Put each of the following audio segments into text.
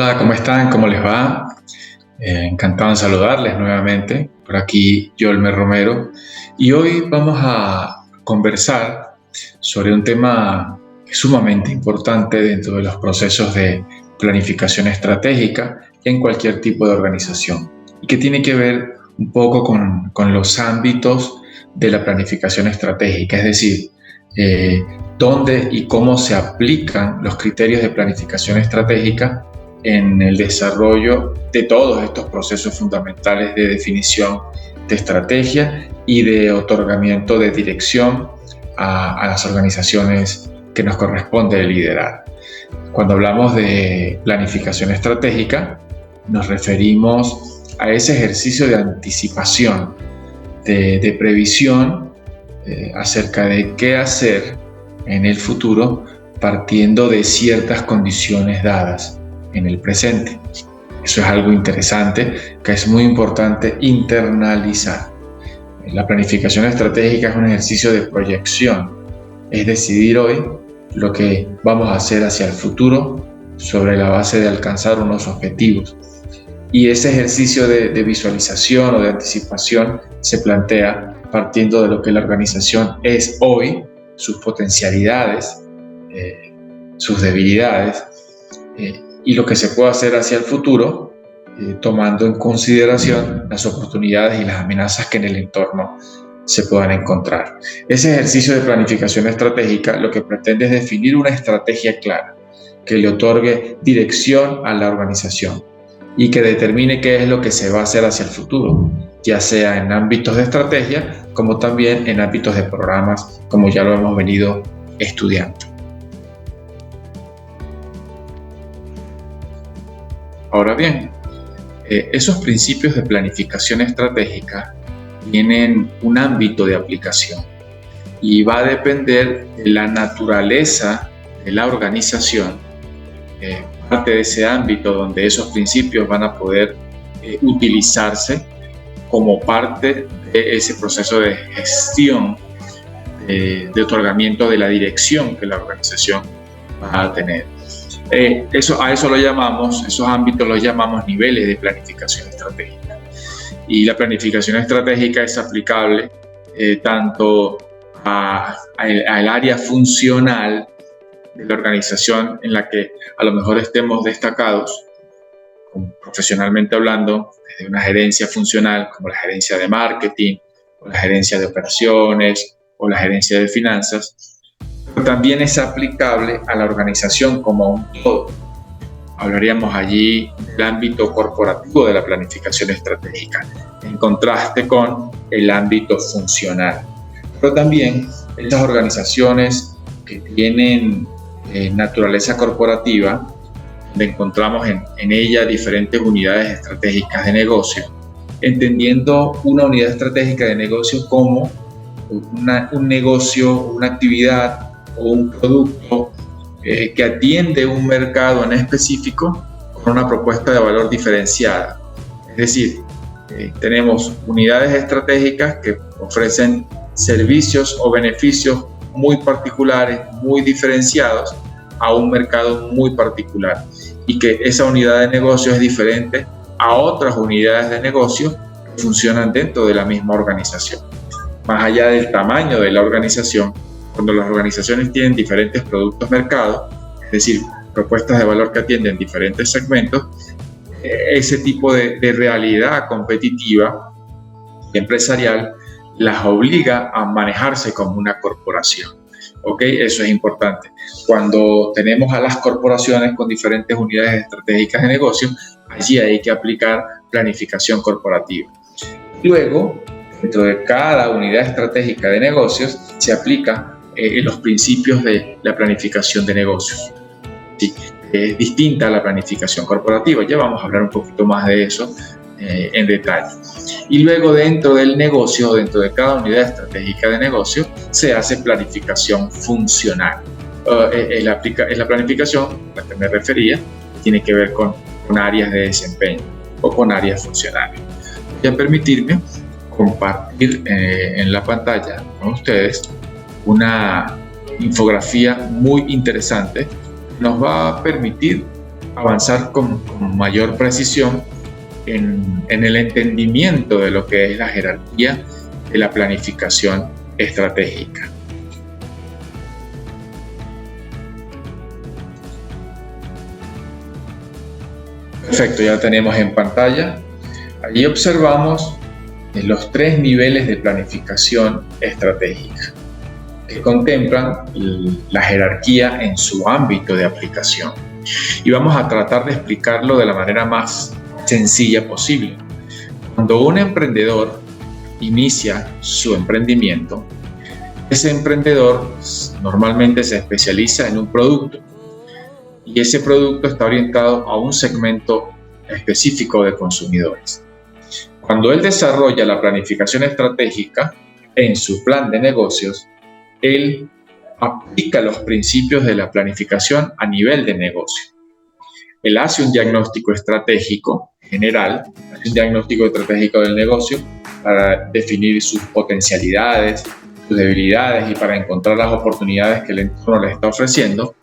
Hola, ¿cómo están? ¿Cómo les va? Encantado en saludarles nuevamente. Por aquí, Yolmer Romero. Y hoy vamos a conversar sobre un tema sumamente importante dentro de los procesos de planificación estratégica en cualquier tipo de organización y que tiene que ver un poco con los ámbitos de la planificación estratégica, es decir, dónde y cómo se aplican los criterios de planificación estratégica en el desarrollo de todos estos procesos fundamentales de definición de estrategia y de otorgamiento de dirección a las organizaciones que nos corresponde liderar. Cuando hablamos de planificación estratégica, nos referimos a ese ejercicio de anticipación, de previsión acerca de qué hacer en el futuro partiendo de ciertas condiciones dadas en el presente. Eso es algo interesante que es muy importante internalizar. La planificación estratégica es un ejercicio de proyección, es decidir hoy lo que vamos a hacer hacia el futuro sobre la base de alcanzar unos objetivos. Y ese ejercicio de visualización o de anticipación se plantea partiendo de lo que la organización es hoy, sus potencialidades, sus debilidades, y lo que se puede hacer hacia el futuro, tomando en consideración las oportunidades y las amenazas que en el entorno se puedan encontrar. Ese ejercicio de planificación estratégica lo que pretende es definir una estrategia clara, que le otorgue dirección a la organización y que determine qué es lo que se va a hacer hacia el futuro, ya sea en ámbitos de estrategia como también en ámbitos de programas, como ya lo hemos venido estudiando. Ahora bien, esos principios de planificación estratégica tienen un ámbito de aplicación y va a depender de la naturaleza de la organización, parte de ese ámbito donde esos principios van a poder utilizarse como parte de ese proceso de gestión, de otorgamiento de la dirección que la organización va a tener. Esos ámbitos los llamamos niveles de planificación estratégica. Y la planificación estratégica es aplicable tanto al área funcional de la organización en la que a lo mejor estemos destacados, profesionalmente hablando, desde una gerencia funcional como la gerencia de marketing, o la gerencia de operaciones, o la gerencia de finanzas, pero también es aplicable a la organización como un todo. Hablaríamos allí del ámbito corporativo de la planificación estratégica, en contraste con el ámbito funcional. Pero también estas organizaciones que tienen naturaleza corporativa, donde encontramos en ella diferentes unidades estratégicas de negocio, entendiendo una unidad estratégica de negocio como un negocio, una actividad o un producto que atiende un mercado en específico con una propuesta de valor diferenciada. Es decir, tenemos unidades estratégicas que ofrecen servicios o beneficios muy particulares, muy diferenciados a un mercado muy particular, y que esa unidad de negocio es diferente a otras unidades de negocio que funcionan dentro de la misma organización. Más allá del tamaño de la organización, cuando las organizaciones tienen diferentes productos mercado, es decir, propuestas de valor que atienden diferentes segmentos, ese tipo de realidad competitiva y empresarial las obliga a manejarse como una corporación. ¿Ok? Eso es importante. Cuando tenemos a las corporaciones con diferentes unidades estratégicas de negocio, allí hay que aplicar planificación corporativa. Luego, dentro de cada unidad estratégica de negocios, se aplican los principios de la planificación de negocios. ¿Sí? Es distinta a la planificación corporativa. Ya vamos a hablar un poquito más de eso en detalle. Y luego dentro del negocio, dentro de cada unidad estratégica de negocio, se hace planificación funcional. Es la planificación a la que me refería, tiene que ver con áreas de desempeño o con áreas funcionales. Voy a permitirme compartir en la pantalla con ustedes una infografía muy interesante. Nos va a permitir avanzar con mayor precisión en el entendimiento de lo que es la jerarquía de la planificación estratégica. Perfecto, ya tenemos en pantalla. Allí observamos los 3 niveles de planificación estratégica que contemplan la jerarquía en su ámbito de aplicación. Y vamos a tratar de explicarlo de la manera más sencilla posible. Cuando un emprendedor inicia su emprendimiento, ese emprendedor normalmente se especializa en un producto y ese producto está orientado a un segmento específico de consumidores. Cuando él desarrolla la planificación estratégica en su plan de negocios, él aplica los principios de la planificación a nivel de negocio. Él hace un diagnóstico estratégico general, hace un diagnóstico estratégico del negocio para definir sus potencialidades, sus debilidades y para encontrar las oportunidades que el entorno le está ofreciendo,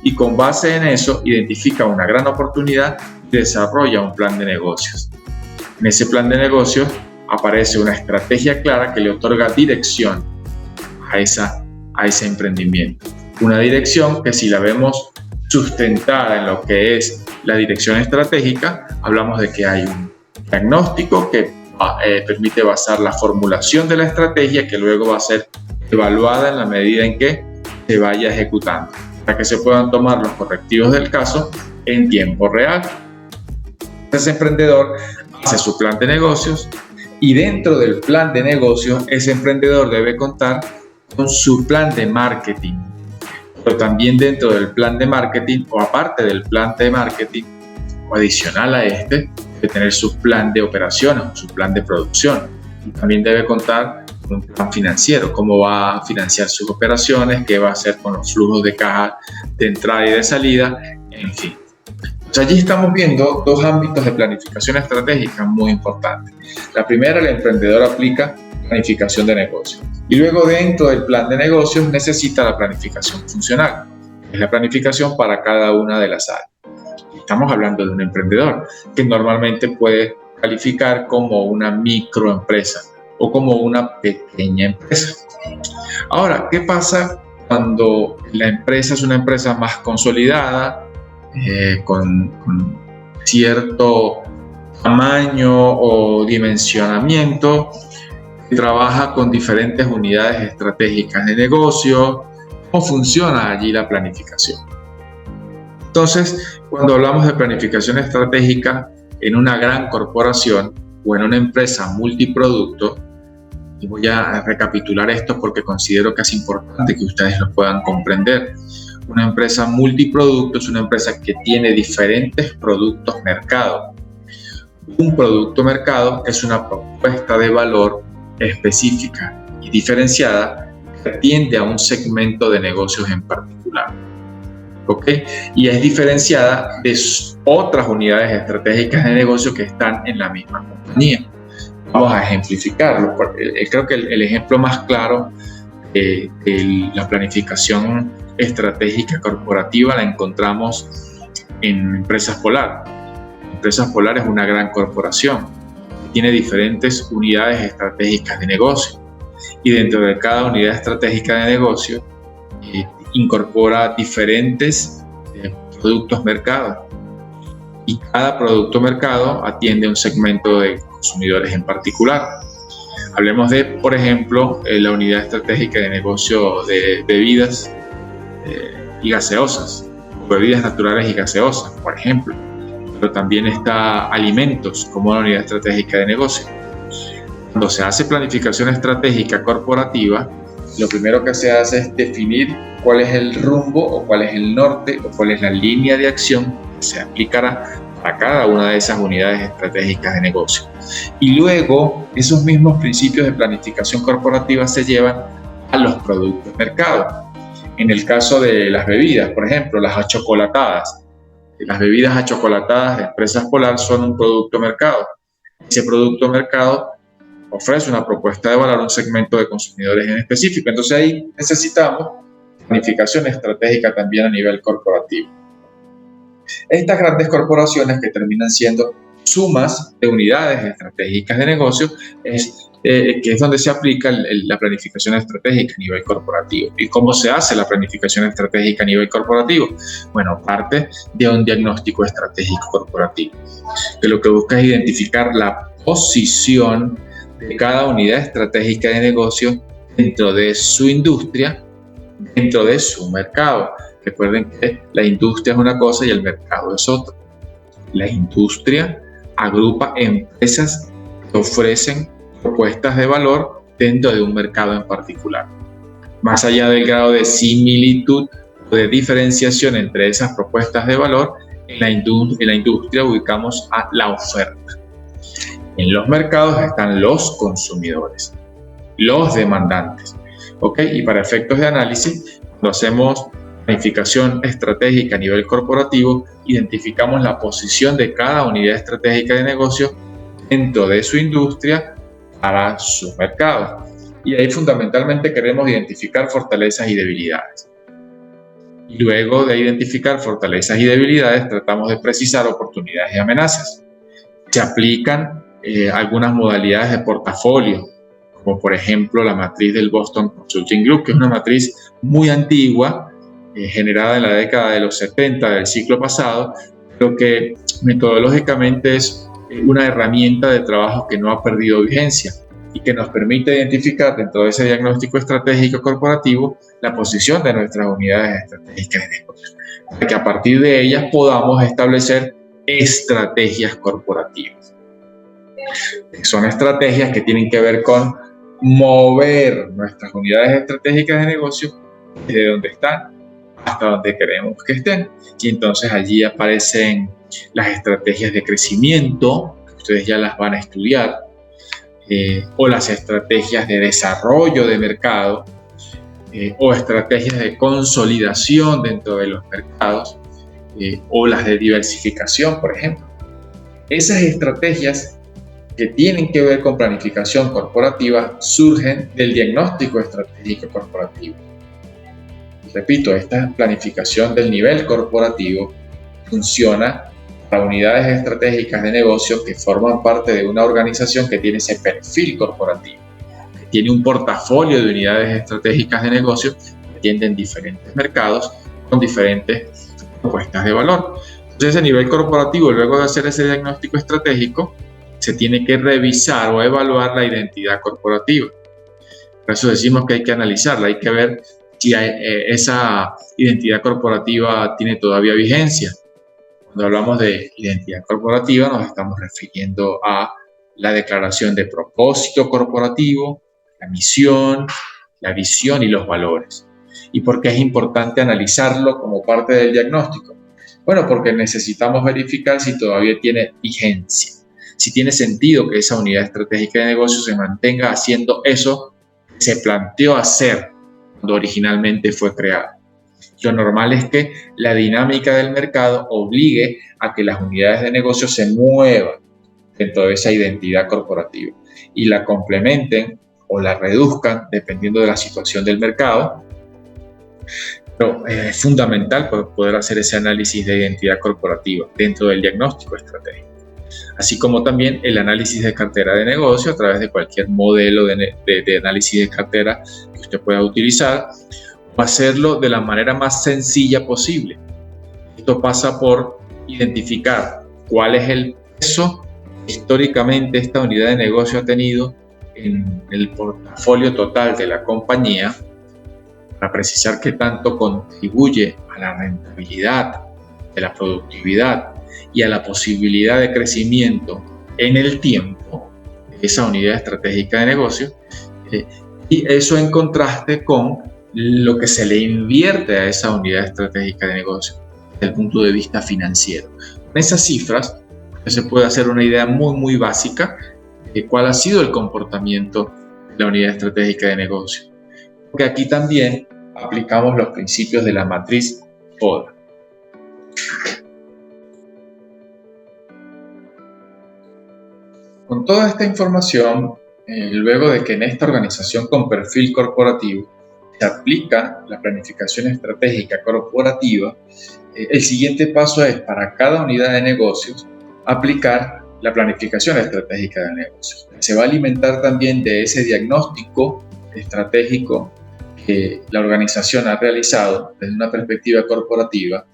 y con base en eso identifica una gran oportunidad y desarrolla un plan de negocios. En ese plan de negocios aparece una estrategia clara que le otorga dirección a ese emprendimiento. Una dirección que, si la vemos sustentada en lo que es la dirección estratégica, hablamos de que hay un diagnóstico que permite basar la formulación de la estrategia, que luego va a ser evaluada en la medida en que se vaya ejecutando, para que se puedan tomar los correctivos del caso en tiempo real. Ese emprendedor hace su plan de negocios y dentro del plan de negocios ese emprendedor debe contar con su plan de marketing. Pero también dentro del plan de marketing, o aparte del plan de marketing, o adicional a este, debe tener su plan de operaciones, su plan de producción. Y también debe contar con un plan financiero, cómo va a financiar sus operaciones, qué va a hacer con los flujos de caja de entrada y de salida, en fin. Pues allí estamos viendo 2 ámbitos de planificación estratégica muy importantes. La primera, el emprendedor aplica planificación de negocios. Y luego dentro del plan de negocios necesita la planificación funcional, que es la planificación para cada una de las áreas. Estamos hablando de un emprendedor que normalmente puede calificar como una microempresa o como una pequeña empresa. Ahora, ¿qué pasa cuando la empresa es una empresa más consolidada, con cierto tamaño o dimensionamiento, que trabaja con diferentes unidades estratégicas de negocio? ¿Cómo funciona allí la planificación? Entonces, cuando hablamos de planificación estratégica en una gran corporación o en una empresa multiproducto, y voy a recapitular esto porque considero que es importante que ustedes lo puedan comprender. Una empresa multiproducto es una empresa que tiene diferentes productos mercado. Un producto mercado es una propuesta de valor específica y diferenciada que atiende a un segmento de negocios en particular. ¿Okay? Y es diferenciada de otras unidades estratégicas de negocio que están en la misma compañía. Vamos a ejemplificarlo, porque creo que el ejemplo más claro de la planificación estratégica corporativa la encontramos en Empresas Polar. Empresas Polar es una gran corporación, tiene diferentes unidades estratégicas de negocio y dentro de cada unidad estratégica de negocio incorpora diferentes productos mercado, y cada producto mercado atiende a un segmento de consumidores en particular. Hablemos de, por ejemplo, la unidad estratégica de negocio de bebidas y gaseosas, bebidas naturales y gaseosas, por ejemplo. Pero también está alimentos como una unidad estratégica de negocio. Cuando se hace planificación estratégica corporativa, lo primero que se hace es definir cuál es el rumbo o cuál es el norte o cuál es la línea de acción que se aplicará a cada una de esas unidades estratégicas de negocio. Y luego esos mismos principios de planificación corporativa se llevan a los productos mercado. En el caso de las bebidas, por ejemplo, las achocolatadas. Las bebidas achocolatadas de Empresas Polar son un producto mercado. Ese producto mercado ofrece una propuesta de valor a un segmento de consumidores en específico. Entonces ahí necesitamos planificación estratégica también a nivel corporativo. Estas grandes corporaciones que terminan siendo sumas de unidades estratégicas de negocio que es donde se aplica la planificación estratégica a nivel corporativo. ¿Y cómo se hace la planificación estratégica a nivel corporativo? Bueno, parte de un diagnóstico estratégico corporativo, que lo que busca es identificar la posición de cada unidad estratégica de negocio dentro de su industria, dentro de su mercado. Recuerden que la industria es una cosa y el mercado es otra. La industria agrupa empresas que ofrecen propuestas de valor dentro de un mercado en particular. Más allá del grado de similitud o de diferenciación entre esas propuestas de valor, en la industria ubicamos a la oferta. En los mercados están los consumidores, los demandantes. ¿Ok? Y para efectos de análisis, cuando hacemos planificación estratégica a nivel corporativo, identificamos la posición de cada unidad estratégica de negocio dentro de su industria para su mercado. Y ahí fundamentalmente queremos identificar fortalezas y debilidades. Y luego de identificar fortalezas y debilidades, tratamos de precisar oportunidades y amenazas. Se aplican algunas modalidades de portafolio, como por ejemplo la matriz del Boston Consulting Group, que es una matriz muy antigua, generada en la década de los 70 del siglo pasado, pero que metodológicamente es una herramienta de trabajo que no ha perdido vigencia y que nos permite identificar dentro de ese diagnóstico estratégico corporativo la posición de nuestras unidades estratégicas de negocio, para que a partir de ellas podamos establecer estrategias corporativas. Son estrategias que tienen que ver con mover nuestras unidades estratégicas de negocio desde donde están hasta donde queremos que estén. Y entonces allí aparecen las estrategias de crecimiento, que ustedes ya las van a estudiar, o las estrategias de desarrollo de mercado, o estrategias de consolidación dentro de los mercados, o las de diversificación, por ejemplo. Esas estrategias que tienen que ver con planificación corporativa surgen del diagnóstico estratégico corporativo. Repito, esta planificación del nivel corporativo funciona para unidades estratégicas de negocio que forman parte de una organización que tiene ese perfil corporativo, que tiene un portafolio de unidades estratégicas de negocio que atienden diferentes mercados con diferentes propuestas de valor. Entonces, a nivel corporativo, luego de hacer ese diagnóstico estratégico, se tiene que revisar o evaluar la identidad corporativa. Por eso decimos que hay que analizarla, hay que ver si esa identidad corporativa tiene todavía vigencia. Cuando hablamos de identidad corporativa nos estamos refiriendo a la declaración de propósito corporativo, la misión, la visión y los valores. ¿Y por qué es importante analizarlo como parte del diagnóstico? Bueno, porque necesitamos verificar si todavía tiene vigencia, si tiene sentido que esa unidad estratégica de negocio se mantenga haciendo eso que se planteó hacer cuando originalmente fue creada. Lo normal es que la dinámica del mercado obligue a que las unidades de negocio se muevan dentro de esa identidad corporativa y la complementen o la reduzcan dependiendo de la situación del mercado. Pero es fundamental poder hacer ese análisis de identidad corporativa dentro del diagnóstico estratégico, así como también el análisis de cartera de negocio a través de cualquier modelo de análisis de cartera que usted pueda utilizar, o hacerlo de la manera más sencilla posible. Esto pasa por identificar cuál es el peso que históricamente esta unidad de negocio ha tenido en el portafolio total de la compañía, para precisar qué tanto contribuye a la rentabilidad, de la productividad y a la posibilidad de crecimiento en el tiempo de esa unidad estratégica de negocio, y eso en contraste con lo que se le invierte a esa unidad estratégica de negocio desde el punto de vista financiero. Con esas cifras se puede hacer una idea muy básica de cuál ha sido el comportamiento de la unidad estratégica de negocio. Porque aquí también aplicamos los principios de la matriz FODA. Con toda esta información, luego de que en esta organización con perfil corporativo se aplica la planificación estratégica corporativa, el siguiente paso es, para cada unidad de negocios, aplicar la planificación estratégica del negocio. Se va a alimentar también de ese diagnóstico estratégico que la organización ha realizado desde una perspectiva corporativa,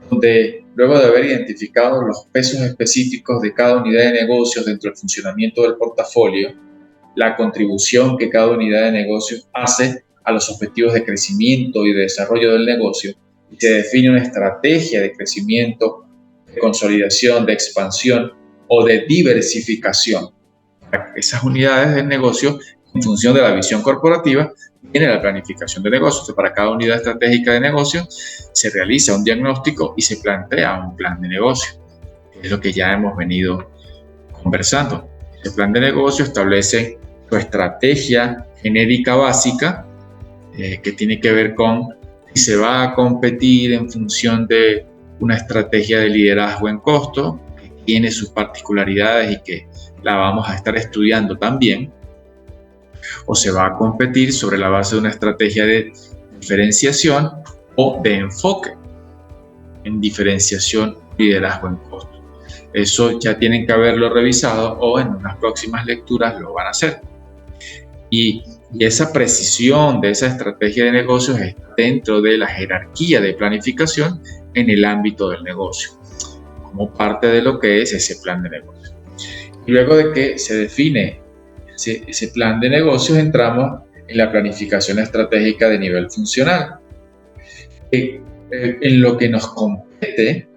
donde luego de haber identificado los pesos específicos de cada unidad de negocios dentro del funcionamiento del portafolio, la contribución que cada unidad de negocios hace a los objetivos de crecimiento y de desarrollo del negocio, y se define una estrategia de crecimiento, de consolidación, de expansión o de diversificación para esas unidades de negocio en función de la visión corporativa. Viene la planificación de negocios. Para cada unidad estratégica de negocio se realiza un diagnóstico y se plantea un plan de negocio, que es lo que ya hemos venido conversando. El plan de negocio establece su estrategia genérica básica, que tiene que ver con si se va a competir en función de una estrategia de liderazgo en costo, que tiene sus particularidades y que la vamos a estar estudiando también, o se va a competir sobre la base de una estrategia de diferenciación o de enfoque en diferenciación, liderazgo en costo. Eso ya tienen que haberlo revisado o en unas próximas lecturas lo van a hacer. Y esa precisión de esa estrategia de negocios está dentro de la jerarquía de planificación en el ámbito del negocio, como parte de lo que es ese plan de negocio. Y luego de que se define ese plan de negocios, entramos en la planificación estratégica de nivel funcional. En lo que nos compete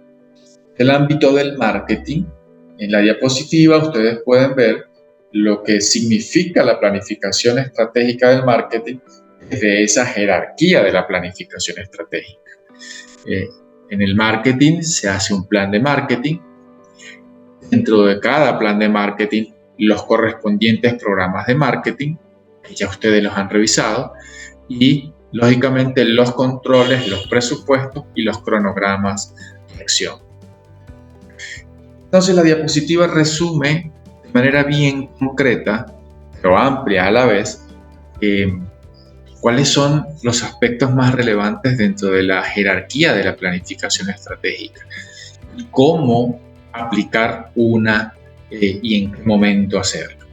el ámbito del marketing, en la diapositiva ustedes pueden ver lo que significa la planificación estratégica del marketing desde esa jerarquía de la planificación estratégica. En el marketing se hace un plan de marketing. Dentro de cada plan de marketing, los correspondientes programas de marketing, que ya ustedes los han revisado, y lógicamente los controles, los presupuestos y los cronogramas de acción. Entonces la diapositiva resume de manera bien concreta, pero amplia a la vez, cuáles son los aspectos más relevantes dentro de la jerarquía de la planificación estratégica y cómo aplicar una y en qué momento hacerlo.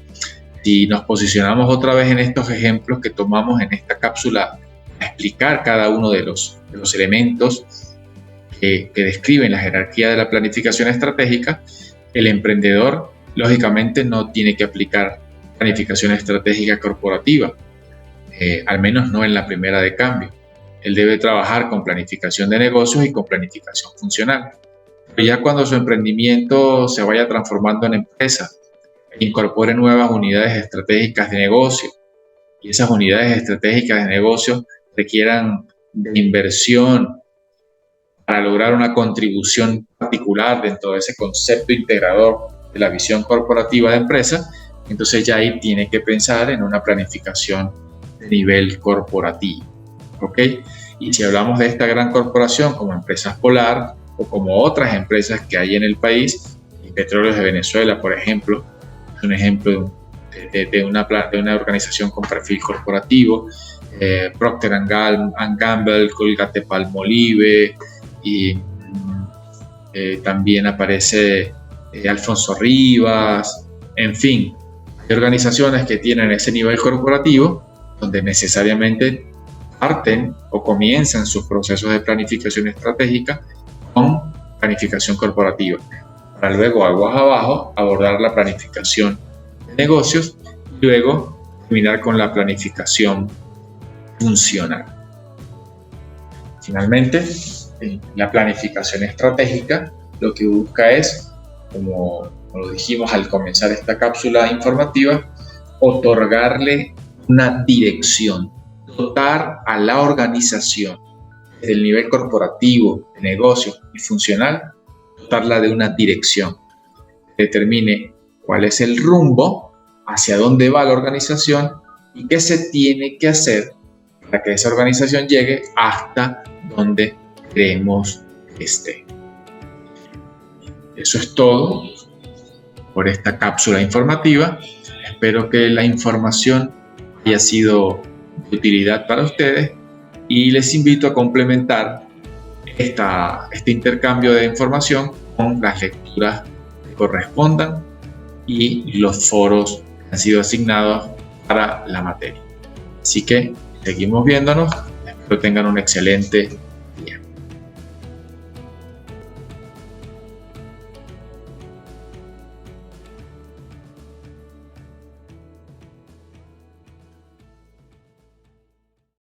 Si nos posicionamos otra vez en estos ejemplos que tomamos en esta cápsula a explicar cada uno de los elementos que describen la jerarquía de la planificación estratégica, el emprendedor lógicamente no tiene que aplicar planificación estratégica corporativa, al menos no en la primera de cambio. Él debe trabajar con planificación de negocios y con planificación funcional. Pero ya cuando su emprendimiento se vaya transformando en empresa, incorpore nuevas unidades estratégicas de negocio y esas unidades estratégicas de negocio requieran de inversión para lograr una contribución particular dentro de ese concepto integrador de la visión corporativa de empresa, entonces ya ahí tiene que pensar en una planificación de nivel corporativo, ¿ok? Y si hablamos de esta gran corporación como Empresas Polar o como otras empresas que hay en el país, Petróleos de Venezuela, por ejemplo, es un ejemplo de una organización con perfil corporativo, Procter & Gamble, Colgate-Palmolive, y también aparece Alfonso Rivas, en fin, hay organizaciones que tienen ese nivel corporativo donde necesariamente parten o comienzan sus procesos de planificación estratégica con planificación corporativa, para luego aguas abajo abordar la planificación de negocios y luego terminar con la planificación funcional. Finalmente, la planificación estratégica lo que busca es, como lo dijimos al comenzar esta cápsula informativa, otorgarle una dirección, dotar a la organización desde el nivel corporativo, de negocio y funcional, dotarla de una dirección que determine cuál es el rumbo, hacia dónde va la organización y qué se tiene que hacer para que esa organización llegue hasta donde queremos que esté. Eso es todo por esta cápsula informativa. Espero que la información haya sido de utilidad para ustedes y les invito a complementar este intercambio de información con las lecturas que correspondan y los foros que han sido asignados para la materia. Así que seguimos viéndonos. Espero tengan un excelente